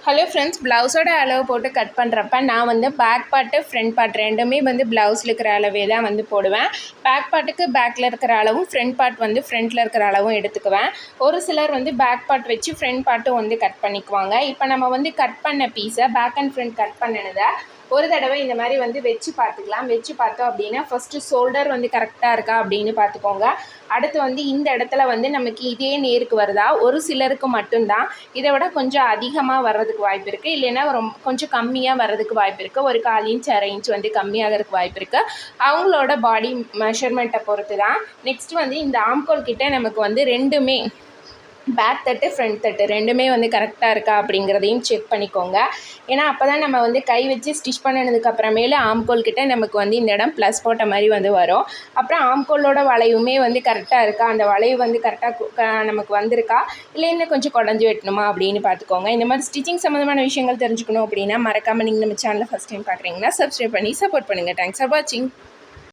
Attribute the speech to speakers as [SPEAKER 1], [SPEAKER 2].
[SPEAKER 1] Hello friends, ப்ளவுஸோட அளவு போட்டு கட் பண்ணுறப்ப நான் வந்து பேக் பார்ட்டு ஃப்ரண்ட் பார்ட் ரெண்டுமே வந்து ப்ளவுஸில் இருக்கிற அளவே தான் வந்து போடுவேன். பேக் பார்ட்டுக்கு பேக்கில் இருக்கிற அளவும் ஃப்ரண்ட் பார்ட் வந்து ஃப்ரண்ட்டில் இருக்கிற அளவும் எடுத்துக்குவேன். ஒரு சிலர் வந்து பேக் பார்ட் வச்சு ஃப்ரண்ட் பார்ட்டும் வந்து கட் பண்ணிக்குவாங்க. இப்போ நம்ம வந்து கட் பண்ண பீஸை பேக் அண்ட் ஃப்ரண்ட் கட் பண்ணினதை ஒரு தடவை இந்த மாதிரி வந்து வச்சு பார்த்துக்கலாம். வச்சு பார்த்தோம் அப்படின்னா ஃபஸ்ட்டு ஷோல்டர் வந்து கரெக்டாக இருக்கா அப்படின்னு பார்த்துக்கோங்க. அடுத்து வந்து இந்த இடத்துல வந்து நமக்கு இதே நேருக்கு வருதா, ஒரு சிலருக்கு மட்டும்தான் இதை விட கொஞ்சம் அதிகமாக வர்றதுக்கு வாய்ப்பு இருக்குது, இல்லைன்னா கொஞ்சம் கம்மியாக வர்றதுக்கு வாய்ப்பு இருக்குது. ஒரு 1/4 இன்ச் 1/2 இன்ச் வந்து கம்மியாகிறதுக்கு வாய்ப்பு இருக்குது. அவங்களோட பாடி மெஷர்மெண்ட்டை பொறுத்து தான். நெக்ஸ்ட் வந்து இந்த ஆம்கோல் கிட்டே நமக்கு வந்து ரெண்டுமே பேக் தட்டு ஃப்ரண்ட் தட்டு ரெண்டுமே வந்து கரெக்டாக இருக்கா அப்படிங்கிறதையும் செக் பண்ணிக்கோங்க. ஏன்னா அப்போ தான் நம்ம வந்து கை வச்சு ஸ்டிச் பண்ணினதுக்கப்புறமேல ஆம்கோல் கிட்டே நமக்கு வந்து இந்த இடம் ப்ளஸ் போட்ட மாதிரி வந்து வரும். அப்புறம் ஆம்கோலோட வளைவுமே வந்து கரெக்டாக இருக்கா, அந்த வளைவு வந்து கரெக்டாக நமக்கு வந்திருக்கா, இல்லை இன்னும் கொஞ்சம் குடஞ்சி வெட்டணுமா அப்படின்னு பார்த்துக்கோங்க. இந்த மாதிரி ஸ்டிச்சிங் சம்மந்தமான விஷயங்கள் தெரிஞ்சுக்கணும் அப்படின்னா மறக்காமல் நீங்கள் நம்ம சேனலை ஃபஸ்ட் டைம் பார்க்குறீங்கன்னா சப்ஸ்கிரைப் பண்ணி சப்போர்ட் பண்ணுங்கள். தேங்க்ஸ் ஃபார் வாட்சிங்.